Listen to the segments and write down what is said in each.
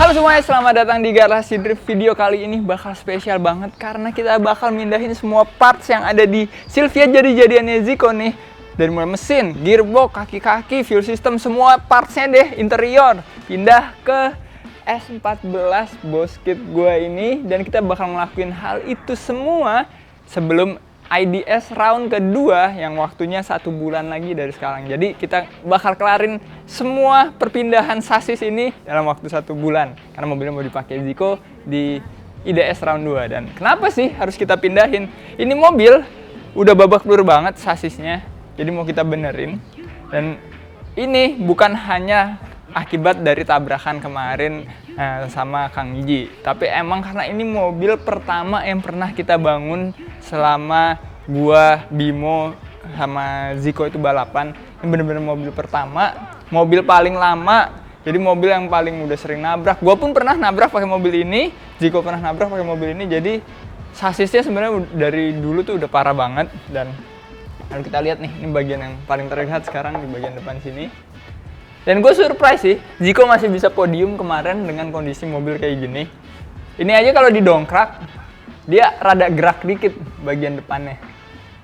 Halo semuanya, selamat datang di Garasi Drift. Video kali ini bakal spesial banget karena kita bakal mindahin semua parts yang ada di Silvia jadi-jadiannya Zico nih. Dari mulai mesin, gearbox, kaki-kaki, fuel system, semua partsnya deh, interior. Pindah ke S14 Boss Kit gua ini dan kita bakal ngelakuin hal itu semua sebelum IDS round kedua yang waktunya 1 bulan lagi dari sekarang. Jadi kita bakal kelarin semua perpindahan sasis ini dalam waktu 1 bulan. Karena mobilnya mau dipakai Zico di IDS round 2. Dan kenapa sih harus kita pindahin? Ini mobil udah babak belur banget sasisnya. Jadi mau kita benerin. Dan ini bukan hanya akibat dari tabrakan kemarin sama Kang Iji. Tapi emang karena ini mobil pertama yang pernah kita bangun selama gua, Bimo, sama Zico itu balapan. Ini bener-bener mobil pertama, mobil paling lama, jadi mobil yang paling udah sering nabrak. Gua pun pernah nabrak pakai mobil ini, Zico pernah nabrak pakai mobil ini. Jadi sasisnya sebenarnya dari dulu tuh udah parah banget. Dan kalau kita lihat nih, ini bagian yang paling terlihat sekarang di bagian depan sini. Dan gue surprise sih, Zico masih bisa podium kemarin dengan kondisi mobil kayak gini. Ini aja kalau didongkrak, dia rada gerak dikit bagian depannya.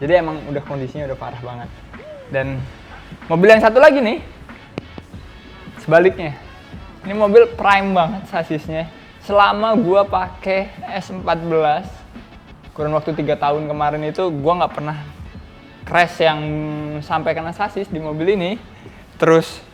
Jadi emang udah kondisinya udah parah banget. Dan mobil yang satu lagi nih, sebaliknya. Ini mobil prime banget sasisnya. Selama gue pakai S14, kurun waktu 3 tahun kemarin itu, gue nggak pernah crash yang sampai kena sasis di mobil ini. Terus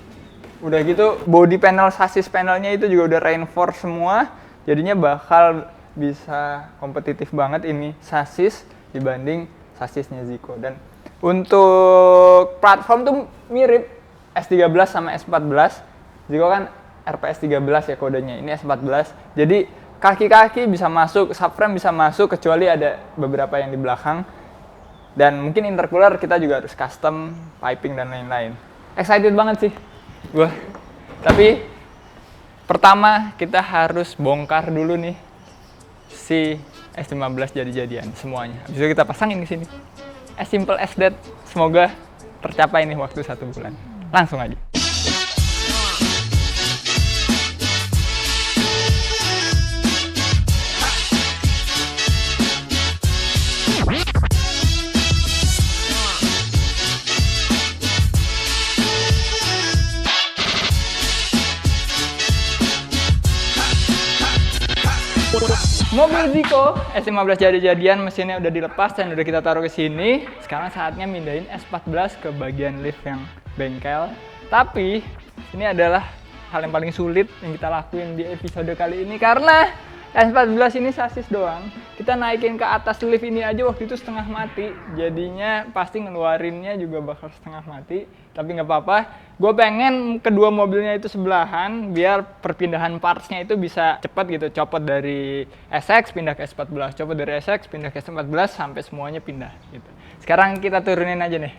udah gitu body panel, sasis panelnya itu juga udah reinforce semua, jadinya bakal bisa kompetitif banget ini sasis dibanding sasisnya Zico. Dan untuk platform tuh mirip S13 sama S14. Zico kan RPS 13 ya kodenya, ini S14. Jadi kaki-kaki bisa masuk, subframe bisa masuk kecuali ada beberapa yang di belakang. Dan mungkin intercooler kita juga harus custom, piping dan lain-lain. Excited banget sih gua. Tapi pertama kita harus bongkar dulu nih si S15 jadi-jadian semuanya. Habis itu kita pasangin di sini. As simple as that. Semoga tercapai nih waktu 1 bulan. Langsung aja. Mobil Zico S15 jadi-jadian, mesinnya udah dilepas dan udah kita taruh ke sini. Sekarang saatnya mindahin S14 ke bagian lift yang bengkel. Tapi ini adalah hal yang paling sulit yang kita lakuin di episode kali ini karena S14 ini sasis doang. Kita naikin ke atas lift ini aja waktu itu setengah mati. Jadinya pasti ngeluarinnya juga bakal setengah mati. Tapi nggak apa-apa. Gue pengen kedua mobilnya itu sebelahan biar perpindahan partsnya itu bisa cepat gitu. Copot dari SX pindah ke S14, copot dari SX pindah ke S14 sampai semuanya pindah gitu. Sekarang kita turunin aja nih.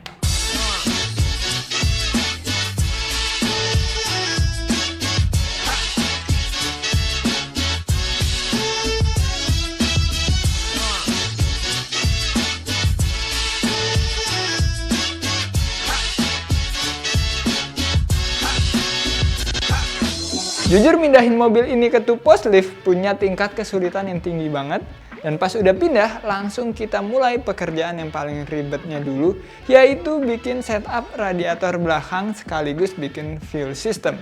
Jujur mindahin mobil ini ke two-post lift punya tingkat kesulitan yang tinggi banget. Dan pas udah pindah, langsung kita mulai pekerjaan yang paling ribetnya dulu, yaitu bikin setup radiator belakang sekaligus bikin fuel system.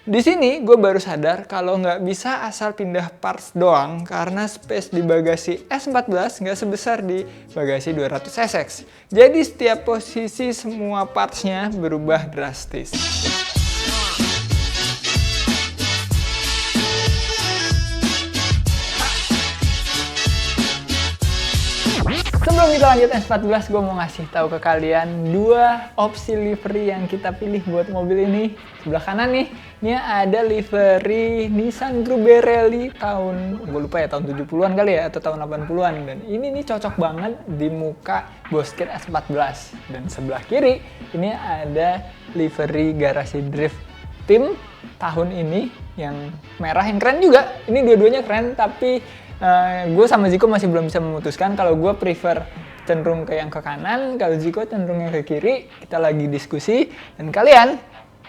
Di sini gue baru sadar kalau nggak bisa asal pindah parts doang karena space di bagasi S14 nggak sebesar di bagasi 200 SX. Jadi setiap posisi semua partsnya berubah drastis. Sebelum kita lanjut S14, gue mau ngasih tahu ke kalian 2 opsi livery yang kita pilih buat mobil ini. Sebelah kanan nih, ini ada livery Nissan Grube Rally tahun, gue lupa ya, tahun 70-an kali ya, atau tahun 80-an. Dan ini nih cocok banget di muka Boss Kit S14. Dan sebelah kiri, ini ada livery Garasi Drift Team tahun ini yang merah, yang keren juga. Ini dua-duanya keren, tapi gue sama Zico masih belum bisa memutuskan. Kalau gue prefer cenderung ke yang ke kanan, kalau Zico cenderung yang ke kiri. Kita lagi diskusi, dan kalian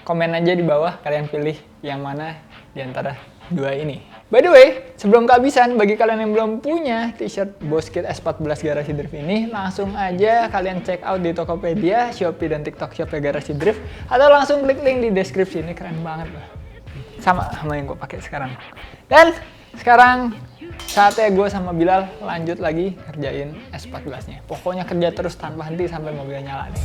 Komen aja di bawah kalian pilih yang mana di antara dua ini. By the way, sebelum kehabisan, bagi kalian yang belum punya t-shirt Boskit S14 Garasi Drift ini, langsung aja kalian check out di Tokopedia, Shopee, dan TikTok Shopee Garasi Drift, atau langsung klik link di deskripsi. Ini keren banget loh. Sama yang gue pakai sekarang. Dan sekarang saatnya gue sama Bilal lanjut lagi kerjain S14-nya. Pokoknya kerja terus tanpa henti sampai mobilnya nyala nih.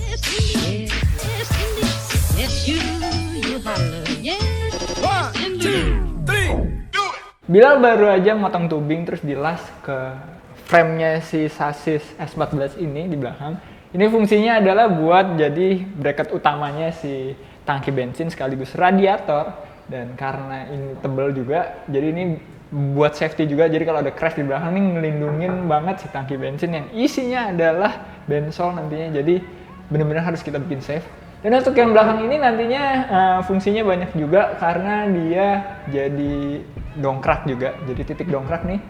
Bilal baru aja motong tubing terus dilas ke frame-nya si sasis S14 ini di belakang. Ini fungsinya adalah buat jadi bracket utamanya si tangki bensin sekaligus radiator. Dan karena ini tebal juga, jadi ini buat safety juga. Jadi kalau ada crash di belakang ini ngelindungin banget si tangki bensin yang isinya adalah bensol nantinya. Jadi benar-benar harus kita bikin safe. Dan untuk yang belakang ini nantinya fungsinya banyak juga karena dia jadi dongkrak juga. Jadi titik dongkrak nih,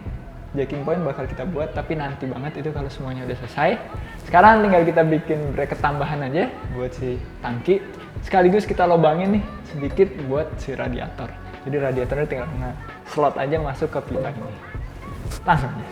jacking point bakal kita buat, tapi nanti banget itu kalau semuanya udah selesai. Sekarang tinggal kita bikin bracket tambahan aja buat si tangki. Sekaligus kita lobangin nih sedikit buat si radiator. Jadi radiatornya tinggal slot aja masuk ke pipa ini. Langsung aja.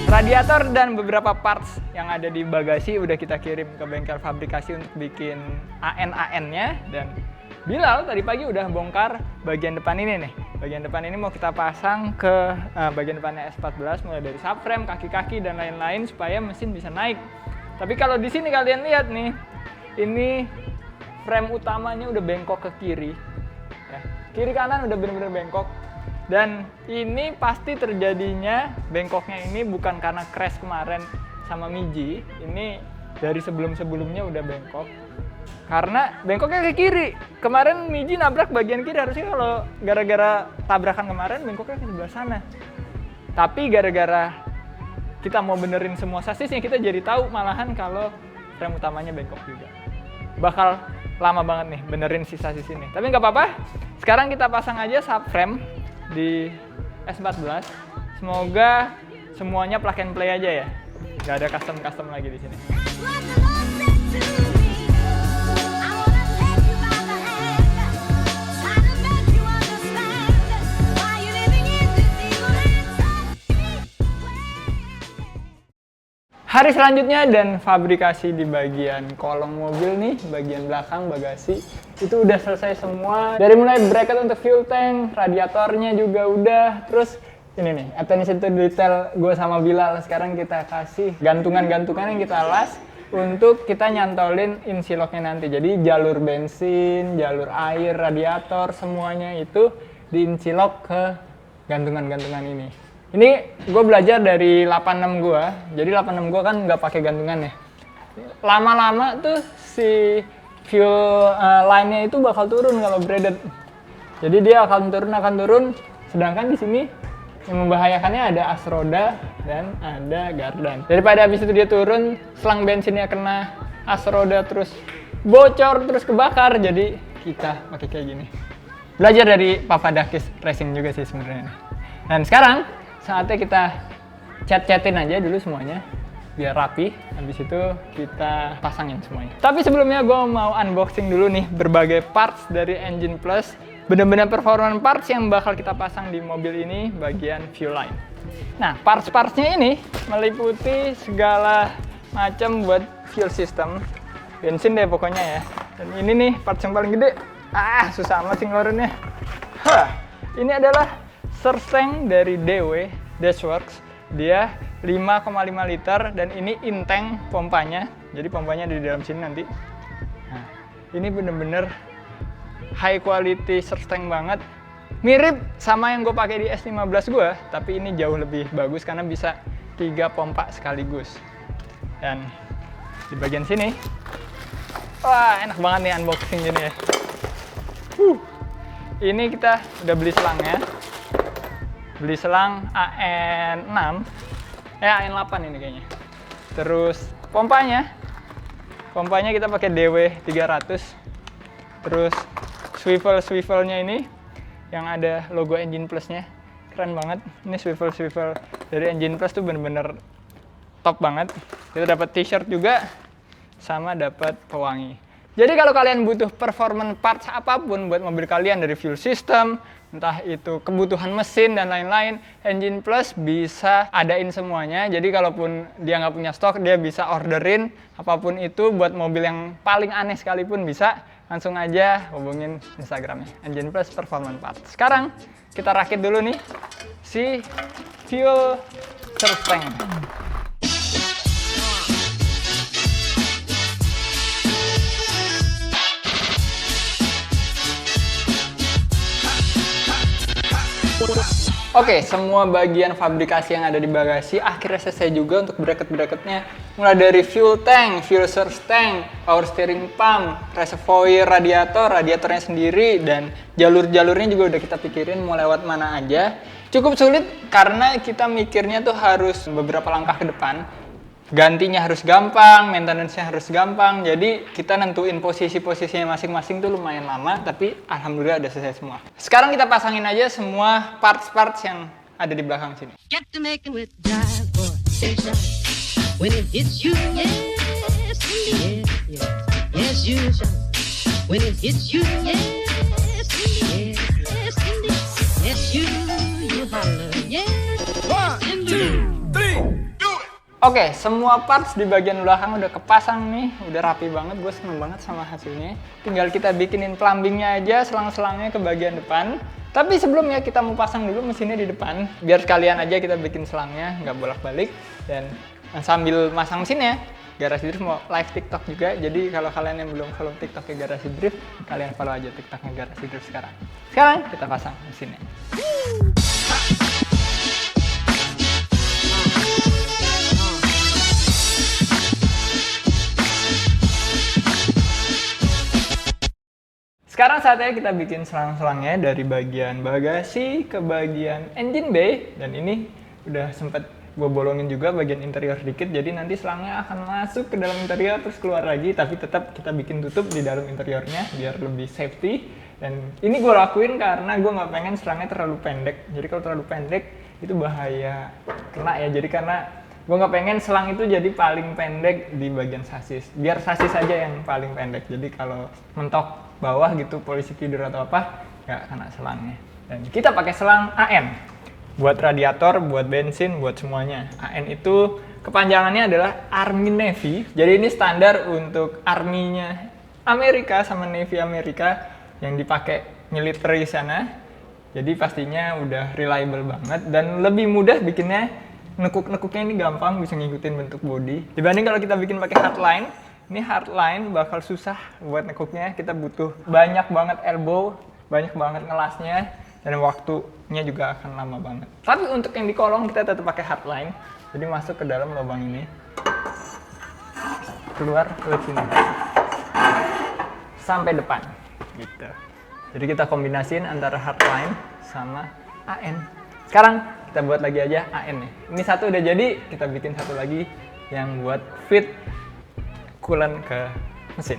Radiator dan beberapa parts yang ada di bagasi udah kita kirim ke bengkel fabrikasi untuk bikin AN-nya. Dan Bilal tadi pagi udah bongkar bagian depan ini nih. Bagian depan ini mau kita pasang ke bagian depannya S14, mulai dari subframe, kaki-kaki, dan lain-lain supaya mesin bisa naik. Tapi kalau di sini kalian lihat nih, ini frame utamanya udah bengkok ke kiri. Ya, kiri kanan udah bener-bener bengkok. Dan ini pasti terjadinya bengkoknya ini bukan karena crash kemarin sama Miji. Ini dari sebelum-sebelumnya udah bengkok. Karena bengkoknya ke kiri. Kemarin Miji nabrak bagian kiri, harusnya kalau gara-gara tabrakan kemarin bengkoknya ke sebelah sana. Tapi gara-gara kita mau benerin semua sasisnya, kita jadi tahu malahan kalau frame utamanya bengkok juga. Bakal lama banget nih benerin si sasis ini. Tapi nggak apa-apa. Sekarang kita pasang aja subframe di S14. Semoga semuanya plug and play aja ya. Nggak ada custom lagi di sini. Hari selanjutnya dan fabrikasi di bagian kolong mobil nih, bagian belakang bagasi itu udah selesai semua. Dari mulai bracket untuk fuel tank, radiatornya juga udah. Terus ini nih, attention to detail gue sama Bilal. Sekarang kita kasih gantungan-gantungan yang kita las untuk kita nyantolin insiloknya nanti. Jadi jalur bensin, jalur air, radiator, semuanya itu diinsilok ke gantungan-gantungan ini. Ini gue belajar dari 86 gue, jadi 86 gue kan nggak pakai gantungan ya. Lama-lama tuh si fuel line-nya itu bakal turun kalau braided. Jadi dia akan turun, sedangkan di sini yang membahayakannya ada as roda dan ada gardan. Daripada habis itu dia turun, selang bensinnya kena as roda terus bocor terus kebakar, jadi kita pakai kayak gini. Belajar dari Papadakis Racing juga sih sebenarnya. Dan sekarang saatnya kita cat-catin aja dulu semuanya biar rapi. Habis itu kita pasangin semuanya. Tapi sebelumnya gue mau unboxing dulu nih berbagai parts dari Engine Plus. Bener-bener performance parts yang bakal kita pasang di mobil ini bagian fuel line. Nah, parts-partsnya ini meliputi segala macam buat fuel system. Bensin deh pokoknya ya. Dan ini nih parts yang paling gede. Susah amat sih ngeluarinnya. Ini adalah surge tank dari DW, Dashworks. Dia 5,5 liter dan ini in-tank pompanya. Jadi pompanya ada di dalam sini nanti. Nah, ini bener-bener high quality surge tank banget. Mirip sama yang gue pakai di S15 gue, tapi ini jauh lebih bagus karena bisa 3 pompa sekaligus. Dan di bagian sini, wah enak banget nih unboxing gini ya. Ini kita udah beli selangnya. Beli selang AN6, AN8 ini kayaknya. Terus pompanya kita pakai DW 300. Terus swivelnya ini yang ada logo Engine Plus-nya keren banget. Ini swivel dari Engine Plus tuh bener-bener top banget. Kita dapat t-shirt juga sama dapat pewangi. Jadi kalau kalian butuh performance parts apapun buat mobil kalian, dari fuel system, entah itu kebutuhan mesin dan lain-lain, Engine Plus bisa adain semuanya. Jadi kalaupun dia nggak punya stok, dia bisa orderin apapun itu buat mobil yang paling aneh sekalipun bisa. Langsung aja hubungin Instagramnya, Engine Plus Performance Parts. Sekarang kita rakit dulu nih si fuel surge tank. Oke, semua bagian fabrikasi yang ada di bagasi akhirnya selesai juga untuk bracket-bracketnya. Mulai dari fuel tank, fuel source tank, power steering pump, reservoir radiatornya sendiri, dan jalur-jalurnya juga udah kita pikirin mau lewat mana aja. Cukup sulit karena kita mikirnya tuh harus beberapa langkah ke depan. Gantinya harus gampang, maintenance-nya harus gampang. Jadi kita nentuin posisi-posisinya masing-masing tuh lumayan lama, tapi alhamdulillah udah selesai semua. Sekarang kita pasangin aja semua parts-parts yang ada di belakang sini. Get to making with jive or station. When it hits you, yes, indeed. Yes, you shall. When it hits you, yes, indeed. Yes, indeed. Yes, you holler. Yes, indeed. Oke, semua parts di bagian belakang udah kepasang nih, udah rapi banget, gue seneng banget sama hasilnya. Tinggal kita bikinin plumbingnya aja, selang-selangnya ke bagian depan. Tapi sebelumnya kita mau pasang dulu mesinnya di depan, biar sekalian aja kita bikin selangnya, nggak bolak-balik. Dan sambil masang mesinnya, Garasi Drift mau live TikTok juga. Jadi kalau kalian yang belum follow TikToknya Garasi Drift, kalian follow aja TikToknya Garasi Drift sekarang. Sekarang kita pasang mesinnya. Sekarang saatnya kita bikin selang-selangnya dari bagian bagasi ke bagian engine bay, dan ini udah sempet gue bolongin juga bagian interior dikit, jadi nanti selangnya akan masuk ke dalam interior terus keluar lagi, tapi tetap kita bikin tutup di dalam interiornya biar lebih safety. Dan ini gue lakuin karena gue nggak pengen selangnya terlalu pendek, jadi kalau terlalu pendek itu bahaya kena ya. Jadi karena gue nggak pengen selang itu jadi paling pendek di bagian sasis, biar sasis aja yang paling pendek. Jadi kalau mentok bawah gitu polisi tidur atau apa nggak kena selangnya. Dan kita pakai selang AN buat radiator, buat bensin, buat semuanya. AN itu kepanjangannya adalah Army Navy, jadi ini standar untuk arminya Amerika sama Navy Amerika yang dipakai military sana. Jadi pastinya udah reliable banget dan lebih mudah bikinnya. Nekuk-nekuknya ini gampang, bisa ngikutin bentuk body dibanding kalau kita bikin pakai hardline. Ini hardline bakal susah buat nekuknya, kita butuh banyak banget elbow, banyak banget ngelasnya, dan waktunya juga akan lama banget. Tapi untuk yang di kolong kita tetap pakai hardline, jadi masuk ke dalam lubang ini, keluar ke sini, sampai depan, gitu. Jadi kita kombinasiin antara hardline sama AN. Sekarang kita buat lagi aja AN nih. Ini satu udah jadi, kita bikin satu lagi yang buat fit coolant ke mesin.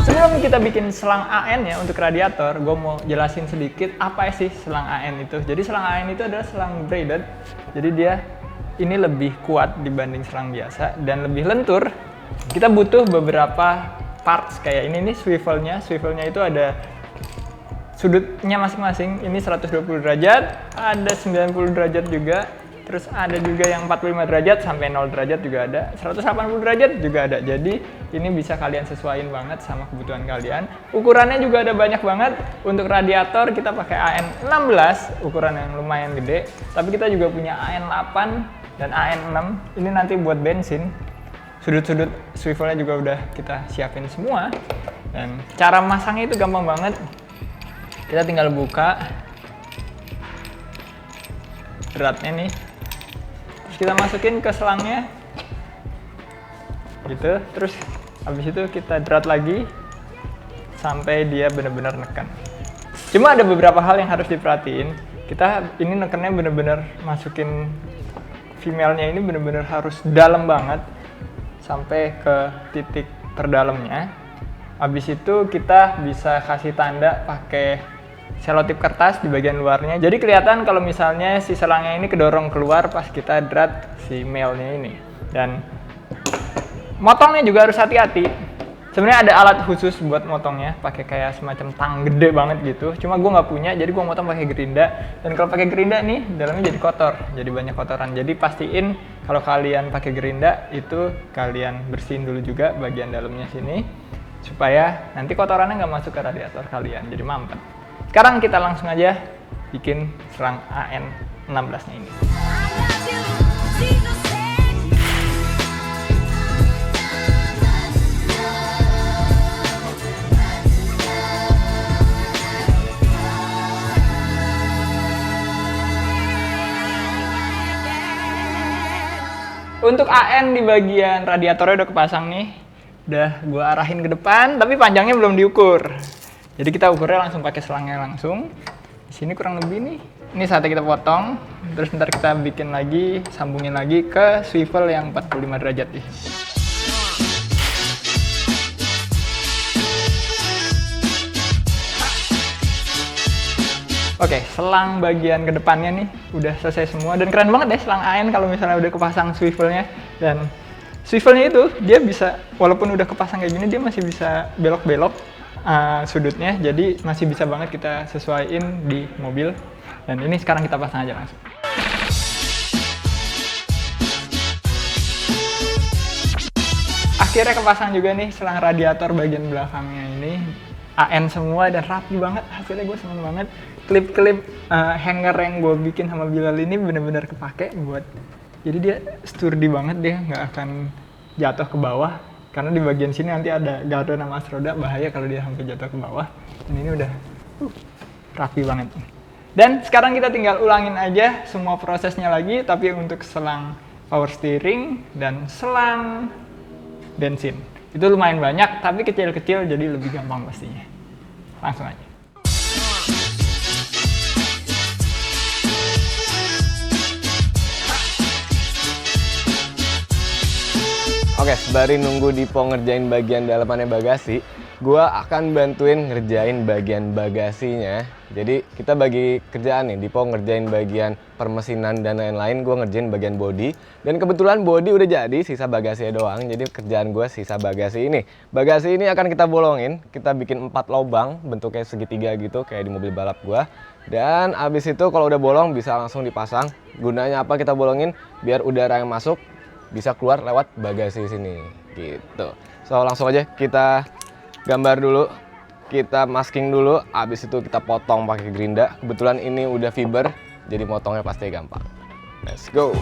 Sebelum kita bikin selang AN ya untuk radiator, gue mau jelasin sedikit apa sih selang AN itu. Jadi selang AN itu adalah selang braided. Jadi dia ini lebih kuat dibanding selang biasa dan lebih lentur. Kita butuh beberapa parts kayak ini nih, swivelnya. Swivelnya itu ada sudutnya masing-masing. Ini 120 derajat, ada 90 derajat juga. Terus ada juga yang 45 derajat sampai 0 derajat juga ada, 180 derajat juga ada. Jadi ini bisa kalian sesuaiin banget sama kebutuhan kalian. Ukurannya juga ada banyak banget. Untuk radiator kita pakai AN16, ukuran yang lumayan gede. Tapi kita juga punya AN8 dan AN6. Ini nanti buat bensin. Sudut-sudut swivelnya juga udah kita siapin semua. Dan cara masangnya itu gampang banget. Kita tinggal buka dratnya nih. Kita masukin ke selangnya gitu, terus habis itu kita drat lagi sampai dia benar-benar neken. Cuma ada beberapa hal yang harus diperhatiin. Kita ini nekennya benar-benar masukin female-nya ini benar-benar harus dalam banget sampai ke titik terdalamnya. Habis itu kita bisa kasih tanda pakai selotip kertas di bagian luarnya. Jadi kelihatan kalau misalnya si selangnya ini kedorong keluar pas kita drat si mailnya ini. Dan motongnya juga harus hati-hati. Sebenarnya ada alat khusus buat motongnya, pakai kayak semacam tang gede banget gitu. Cuma gue nggak punya, jadi gue motong pakai gerinda. Dan kalau pakai gerinda nih, dalamnya jadi kotor, jadi banyak kotoran. Jadi pastiin kalau kalian pakai gerinda itu kalian bersihin dulu juga bagian dalamnya sini, supaya nanti kotorannya nggak masuk ke radiator kalian, jadi mampet. Sekarang kita langsung aja bikin selang AN16-nya ini. Untuk AN di bagian radiatornya udah kepasang nih. Udah gue arahin ke depan, tapi panjangnya belum diukur. Jadi kita ukurnya langsung pakai selangnya langsung. Di sini kurang lebih nih. Ini saatnya kita potong. Terus ntar kita bikin lagi, sambungin lagi ke swivel yang 45 derajat nih. Oke, selang bagian ke depannya nih udah selesai semua dan keren banget deh selang AN kalau misalnya udah kepasang swivelnya. Dan swivelnya itu dia bisa, walaupun udah kepasang kayak gini, dia masih bisa belok-belok sudutnya, jadi masih bisa banget kita sesuaiin di mobil. Dan ini sekarang kita pasang aja langsung. Akhirnya kepasang juga nih selang radiator bagian belakangnya ini. AN semua dan rapi banget, hasilnya gue seneng banget. Klip-klip hanger yang gue bikin sama Bilal ini bener-bener kepake buat, jadi dia sturdy banget, dia nggak akan jatuh ke bawah karena di bagian sini nanti ada garda sama as roda, bahaya kalau dia sampai jatuh ke bawah. Dan ini udah rapi banget. Dan sekarang kita tinggal ulangin aja semua prosesnya lagi, tapi untuk selang power steering dan selang bensin. Itu lumayan banyak, tapi kecil-kecil jadi lebih gampang pastinya. Langsung aja. Oke, sembari nunggu Dipo ngerjain bagian dalamannya bagasi, gua akan bantuin ngerjain bagian bagasinya. Jadi kita bagi kerjaan nih, Dipo ngerjain bagian permesinan dan lain-lain, gua ngerjain bagian bodi. Dan kebetulan bodi udah jadi, sisa bagasinya doang. Jadi kerjaan gua sisa bagasi ini. Bagasi ini akan kita bolongin, kita bikin 4 lubang, bentuknya segitiga gitu kayak di mobil balap gua. Dan abis itu kalau udah bolong bisa langsung dipasang. Gunanya apa kita bolongin? Biar udara yang masuk bisa keluar lewat bagasi sini gitu. So langsung aja kita gambar dulu, kita masking dulu, abis itu kita potong pakai gerinda. Kebetulan ini udah fiber, jadi motongnya pasti gampang. Let's go.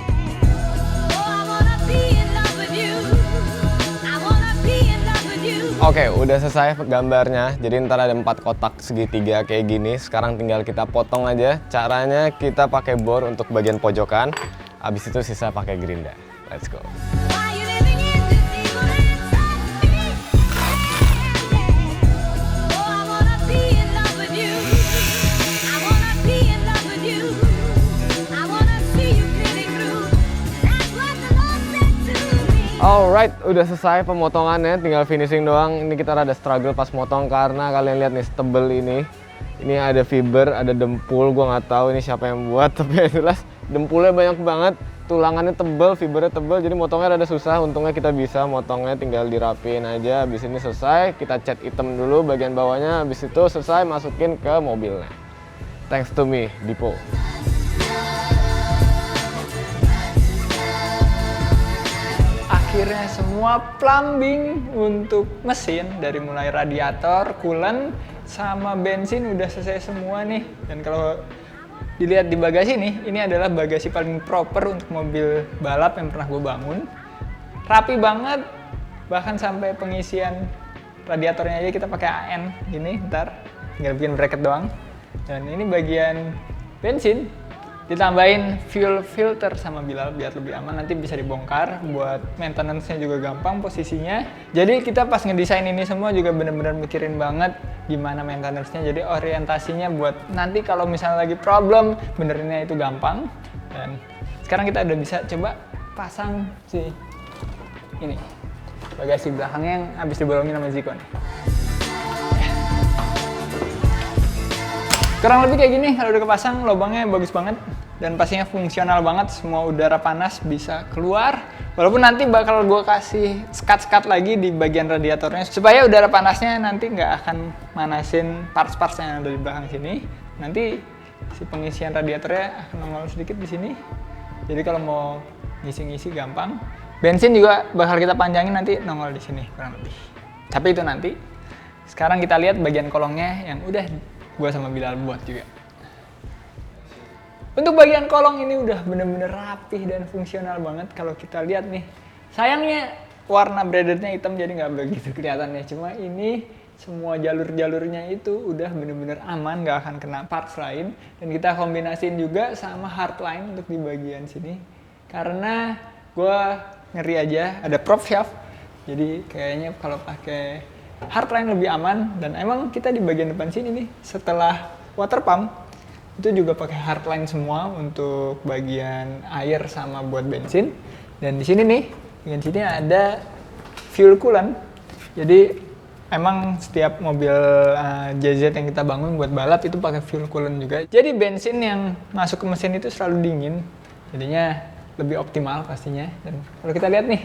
Oke, udah selesai gambarnya. Jadi ntar ada 4 kotak segitiga kayak gini. Sekarang tinggal kita potong aja. Caranya kita pakai bor untuk bagian pojokan, abis itu sisa pakai gerinda. Let's go. Alright, udah selesai pemotongannya, tinggal finishing doang. Ini kita rada struggle pas motong karena kalian lihat nih setebel ini. Ini ada fiber, ada dempul, gua nggak tahu ini siapa yang buat, tapi yang jelas dempulnya banyak banget. Tulangannya tebel, fibernya tebel, jadi motongnya rada susah. Untungnya kita bisa motongnya, tinggal dirapiin aja. Habis ini selesai, kita cat hitam dulu bagian bawahnya. Habis itu selesai, masukin ke mobilnya. Thanks to me, Dipo. Akhirnya semua plumbing untuk mesin, dari mulai radiator, coolant, sama bensin udah selesai semua nih. Dan kalau dilihat di bagasi nih, ini adalah bagasi paling proper untuk mobil balap yang pernah gue bangun. Rapi banget, bahkan sampai pengisian radiatornya aja kita pakai AN gini, ntar tinggal bikin bracket doang. Dan ini bagian bensin, ditambahin fuel filter sama Bilal biar lebih aman, nanti bisa dibongkar, buat maintenance-nya juga gampang posisinya. Jadi kita pas ngedesain ini semua juga bener-bener mikirin banget gimana maintenance-nya, jadi orientasinya buat nanti kalau misalnya lagi problem, benerinnya itu gampang. Dan sekarang kita udah bisa coba pasang si ini bagasi belakangnya yang habis dibolongin sama Zico nih. Kurang lebih kayak gini, kalau udah kepasang lubangnya bagus banget dan pastinya fungsional banget, semua udara panas bisa keluar. Walaupun nanti bakal gue kasih sekat-sekat lagi di bagian radiatornya supaya udara panasnya nanti nggak akan manasin parts-parts yang ada di belakang sini. Nanti si pengisian radiatornya akan nongol sedikit di sini. Jadi kalau mau ngisi-ngisi gampang. Bensin juga bakal kita panjangin nanti nongol di sini kurang lebih. Tapi itu nanti. Sekarang kita lihat bagian kolongnya yang udah gue sama Bilal buat juga. Untuk bagian kolong ini udah bener-bener rapih dan fungsional banget kalau kita lihat nih. Sayangnya warna braidednya hitam jadi nggak begitu kelihatannya. Cuma ini semua jalur-jalurnya itu udah bener-bener aman, nggak akan kena parts lain. Dan kita kombinasiin juga sama hardline untuk di bagian sini. Karena gue ngeri aja ada prop shaft. Jadi kayaknya kalau pakai hardline lebih aman, dan emang kita di bagian depan sini nih setelah water pump itu juga pakai hardline semua untuk bagian air sama buat bensin. Dan di sini nih bagian sini ada fuel coolant. Jadi emang setiap mobil JZ yang kita bangun buat balap itu pakai fuel coolant juga. Jadi bensin yang masuk ke mesin itu selalu dingin, jadinya lebih optimal pastinya. Dan kalau kita lihat nih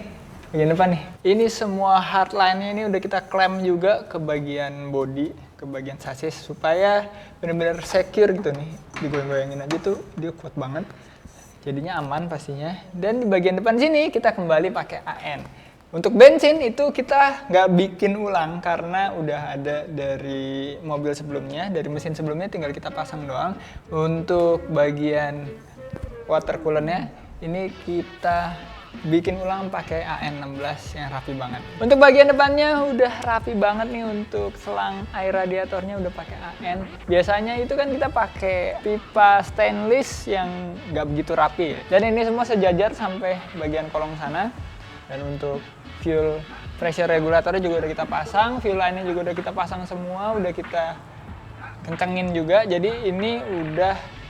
bagian depan nih, ini semua hardline-nya ini udah kita klem juga ke bagian body, ke bagian sasis supaya benar-benar secure gitu nih. Digoyang-goyangin aja tuh dia kuat banget, jadinya aman pastinya. Dan di bagian depan sini kita kembali pakai AN. Untuk bensin itu kita nggak bikin ulang karena udah ada dari mobil sebelumnya, dari mesin sebelumnya, tinggal kita pasang doang. Untuk bagian water coolant-nya ini kita bikin ulang pakai AN16 yang rapi banget. Untuk bagian depannya udah rapi banget nih, untuk selang air radiatornya udah pakai AN. Biasanya itu kan kita pakai pipa stainless yang nggak begitu rapi ya. Dan ini semua sejajar sampai bagian kolong sana. Dan untuk fuel pressure regulatornya juga udah kita pasang, fuel line-nya juga udah kita pasang semua, udah kita kencengin juga. Jadi ini udah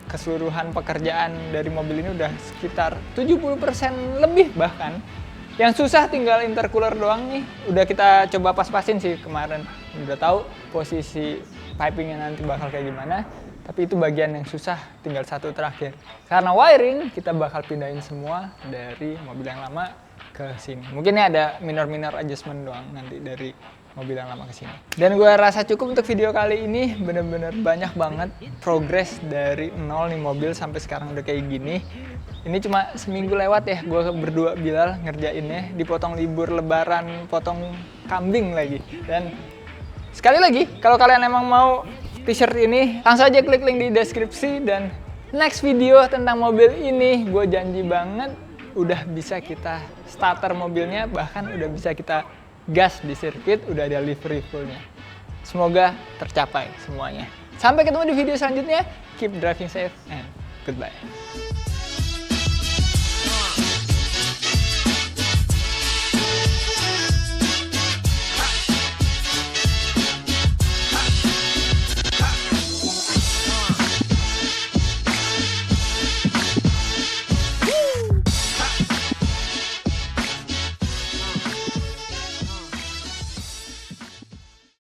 keseluruhan pekerjaan dari mobil ini udah sekitar 70% lebih bahkan. Yang susah tinggal intercooler doang nih. Udah kita coba pas-pasin sih kemarin. Udah tahu posisi pipingnya nanti bakal kayak gimana. Tapi itu bagian yang susah, tinggal satu terakhir. Karena wiring kita bakal pindahin semua dari mobil yang lama ke sini. Mungkin ini ada minor-minor adjustment doang nanti dari mobil yang lama ke sini. Dan gue rasa cukup untuk video kali ini. Bener-bener banyak banget progres dari nol nih mobil sampai sekarang udah kayak gini. Ini cuma seminggu lewat ya gue berdua Bilal ngerjainnya, dipotong libur lebaran, potong kambing lagi. Dan sekali lagi kalau kalian emang mau t-shirt ini langsung aja klik link di deskripsi. Dan next video tentang mobil ini gue janji banget udah bisa kita starter mobilnya, bahkan udah bisa kita gas di sirkuit, udah ada livery full-nya. Semoga tercapai semuanya. Sampai ketemu di video selanjutnya. Keep driving safe and goodbye.